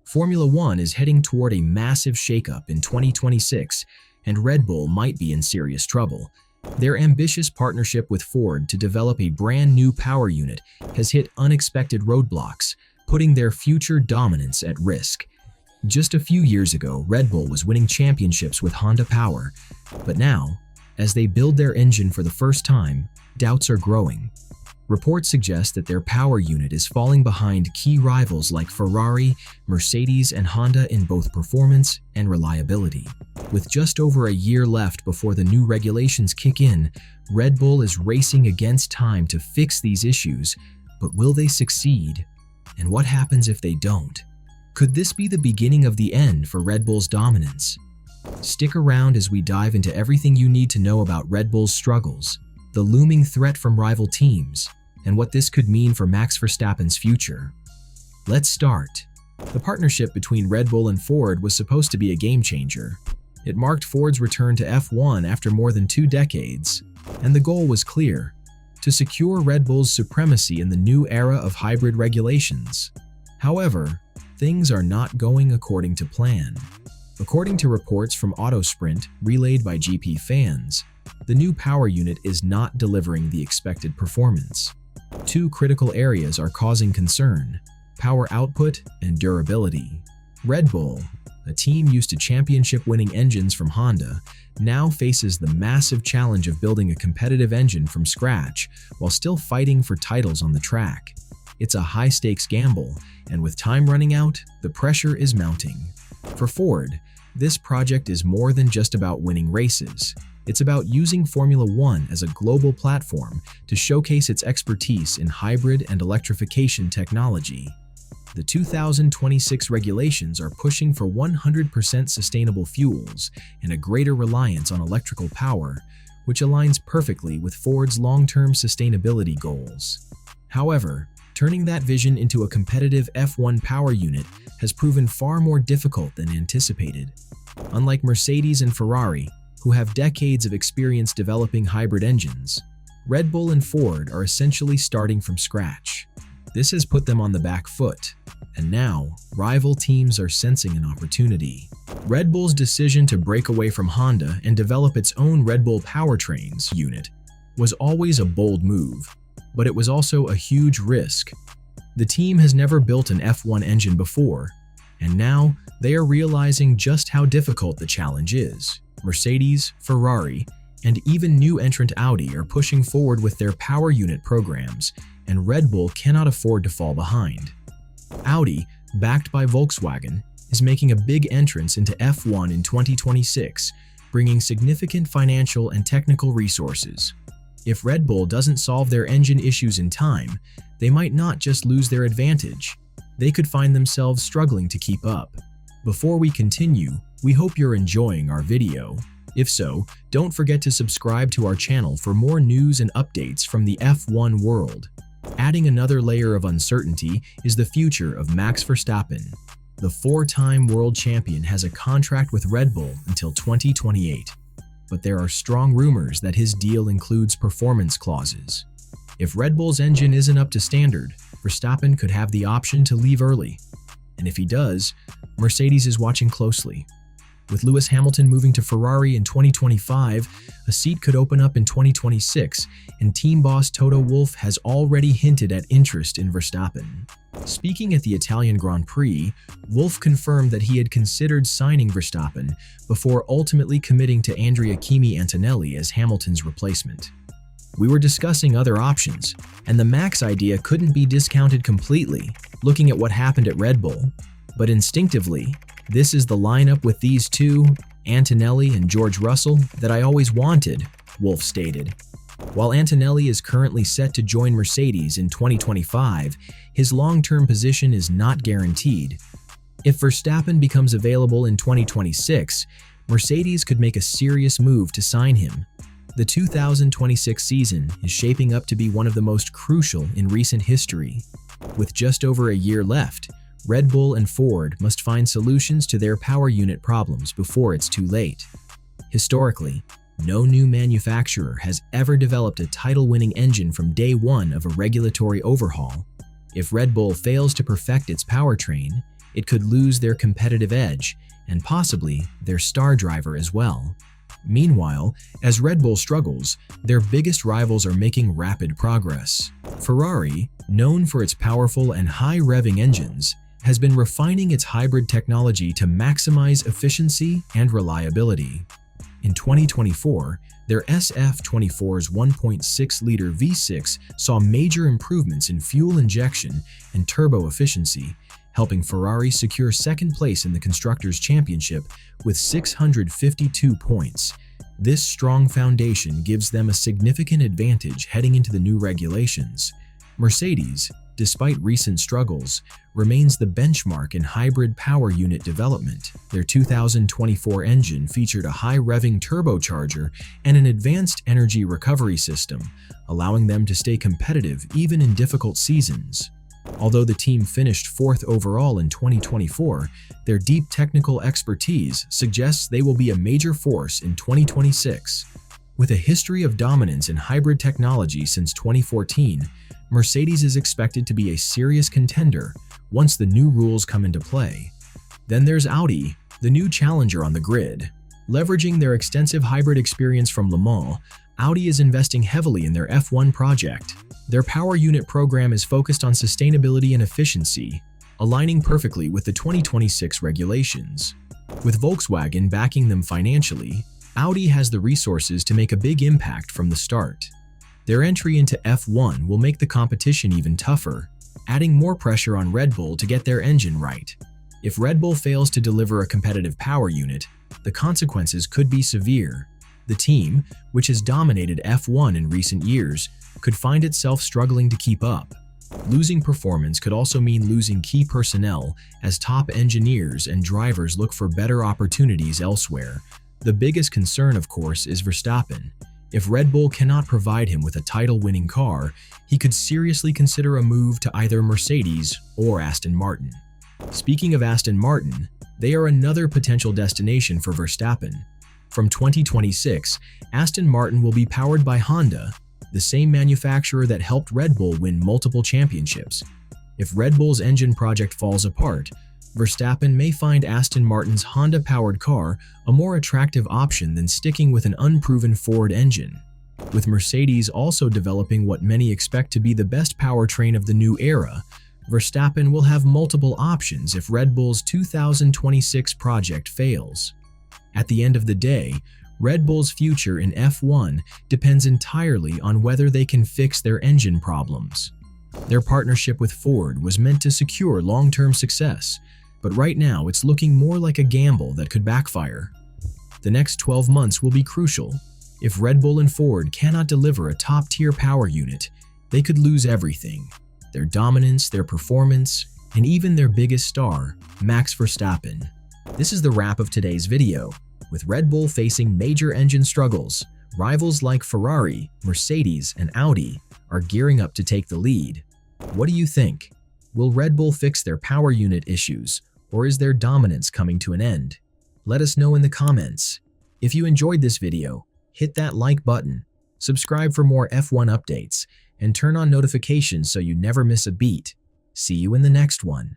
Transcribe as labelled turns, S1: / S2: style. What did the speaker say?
S1: Formula One is heading toward a massive shakeup in 2026, and Red Bull might be in serious trouble. Their ambitious partnership with Ford to develop a brand new power unit has hit unexpected roadblocks, putting their future dominance at risk. Just a few years ago, Red Bull was winning championships with Honda Power, but now, as they build their engine for the first time, doubts are growing. Reports suggest that their power unit is falling behind key rivals like Ferrari, Mercedes, and Honda in both performance and reliability. With just over a year left before the new regulations kick in, Red Bull is racing against time to fix these issues, but will they succeed? And what happens if they don't? Could this be the beginning of the end for Red Bull's dominance? Stick around as we dive into everything you need to know about Red Bull's struggles, the looming threat from rival teams, and what this could mean for Max Verstappen's future. Let's start. The partnership between Red Bull and Ford was supposed to be a game-changer. It marked Ford's return to F1 after more than 2 decades, and the goal was clear: to secure Red Bull's supremacy in the new era of hybrid regulations. However, things are not going according to plan. According to reports from Autosprint relayed by GP fans, the new power unit is not delivering the expected performance. 2 critical areas are causing concern: power output and durability. Red Bull, a team used to championship-winning engines from Honda, now faces the massive challenge of building a competitive engine from scratch while still fighting for titles on the track. It's a high-stakes gamble, and with time running out, the pressure is mounting. For Ford, this project is more than just about winning races. It's about using Formula One as a global platform to showcase its expertise in hybrid and electrification technology. The 2026 regulations are pushing for 100% sustainable fuels and a greater reliance on electrical power, which aligns perfectly with Ford's long-term sustainability goals. However, turning that vision into a competitive F1 power unit has proven far more difficult than anticipated. Unlike Mercedes and Ferrari, who have decades of experience developing hybrid engines, Red Bull and Ford are essentially starting from scratch. This has put them on the back foot, and now rival teams are sensing an opportunity. Red Bull's decision to break away from Honda and develop its own Red Bull Powertrains unit was always a bold move, but it was also a huge risk. The team has never built an F1 engine before, and now they are realizing just how difficult the challenge is. Mercedes, Ferrari, and even new entrant Audi are pushing forward with their power unit programs, and Red Bull cannot afford to fall behind. Audi, backed by Volkswagen, is making a big entrance into F1 in 2026, bringing significant financial and technical resources. If Red Bull doesn't solve their engine issues in time, they might not just lose their advantage. They could find themselves struggling to keep up. Before we continue, we hope you're enjoying our video. If so, don't forget to subscribe to our channel for more news and updates from the F1 world. Adding another layer of uncertainty is the future of Max Verstappen. The 4-time world champion has a contract with Red Bull until 2028, but there are strong rumors that his deal includes performance clauses. If Red Bull's engine isn't up to standard, Verstappen could have the option to leave early. And if he does, Mercedes is watching closely. With Lewis Hamilton moving to Ferrari in 2025, a seat could open up in 2026, and team boss Toto Wolff has already hinted at interest in Verstappen. Speaking at the Italian Grand Prix, Wolff confirmed that he had considered signing Verstappen before ultimately committing to Andrea Kimi Antonelli as Hamilton's replacement. We were discussing other options, and the Max idea couldn't be discounted completely, looking at what happened at Red Bull. But instinctively, this is the lineup with these two, Antonelli and George Russell, that I always wanted, Wolff stated. While Antonelli is currently set to join Mercedes in 2025, his long-term position is not guaranteed. If Verstappen becomes available in 2026, Mercedes could make a serious move to sign him. The 2026 season is shaping up to be one of the most crucial in recent history. With just over a year left, Red Bull and Ford must find solutions to their power unit problems before it's too late. Historically, no new manufacturer has ever developed a title-winning engine from day one of a regulatory overhaul. If Red Bull fails to perfect its powertrain, it could lose their competitive edge and possibly their star driver as well. Meanwhile, as Red Bull struggles, their biggest rivals are making rapid progress. Ferrari, known for its powerful and high-revving engines, has been refining its hybrid technology to maximize efficiency and reliability. In 2024, their SF24's 1.6-liter V6 saw major improvements in fuel injection and turbo efficiency, helping Ferrari secure second place in the Constructors' Championship with 652 points. This strong foundation gives them a significant advantage heading into the new regulations. Mercedes, despite recent struggles, remains the benchmark in hybrid power unit development. Their 2024 engine featured a high-revving turbocharger and an advanced energy recovery system, allowing them to stay competitive even in difficult seasons. Although the team finished fourth overall in 2024, their deep technical expertise suggests they will be a major force in 2026. With a history of dominance in hybrid technology since 2014, Mercedes is expected to be a serious contender once the new rules come into play. Then there's Audi, the new challenger on the grid. Leveraging their extensive hybrid experience from Le Mans, Audi is investing heavily in their F1 project. Their power unit program is focused on sustainability and efficiency, aligning perfectly with the 2026 regulations. With Volkswagen backing them financially, Audi has the resources to make a big impact from the start. Their entry into F1 will make the competition even tougher, adding more pressure on Red Bull to get their engine right. If Red Bull fails to deliver a competitive power unit, the consequences could be severe. The team, which has dominated F1 in recent years, could find itself struggling to keep up. Losing performance could also mean losing key personnel as top engineers and drivers look for better opportunities elsewhere. The biggest concern, of course, is Verstappen. If Red Bull cannot provide him with a title-winning car, he could seriously consider a move to either Mercedes or Aston Martin. Speaking of Aston Martin, they are another potential destination for Verstappen. From 2026, Aston Martin will be powered by Honda, the same manufacturer that helped Red Bull win multiple championships. If Red Bull's engine project falls apart, Verstappen may find Aston Martin's Honda-powered car a more attractive option than sticking with an unproven Ford engine. With Mercedes also developing what many expect to be the best powertrain of the new era, Verstappen will have multiple options if Red Bull's 2026 project fails. At the end of the day, Red Bull's future in F1 depends entirely on whether they can fix their engine problems. Their partnership with Ford was meant to secure long-term success, but right now it's looking more like a gamble that could backfire. The next 12 months will be crucial. If Red Bull and Ford cannot deliver a top-tier power unit, they could lose everything: their dominance, their performance, and even their biggest star, Max Verstappen. This is the wrap of today's video. With Red Bull facing major engine struggles, rivals like Ferrari, Mercedes, and Audi are gearing up to take the lead. What do you think? Will Red Bull fix their power unit issues, or is their dominance coming to an end? Let us know in the comments. If you enjoyed this video, hit that like button, subscribe for more F1 updates, and turn on notifications so you never miss a beat. See you in the next one.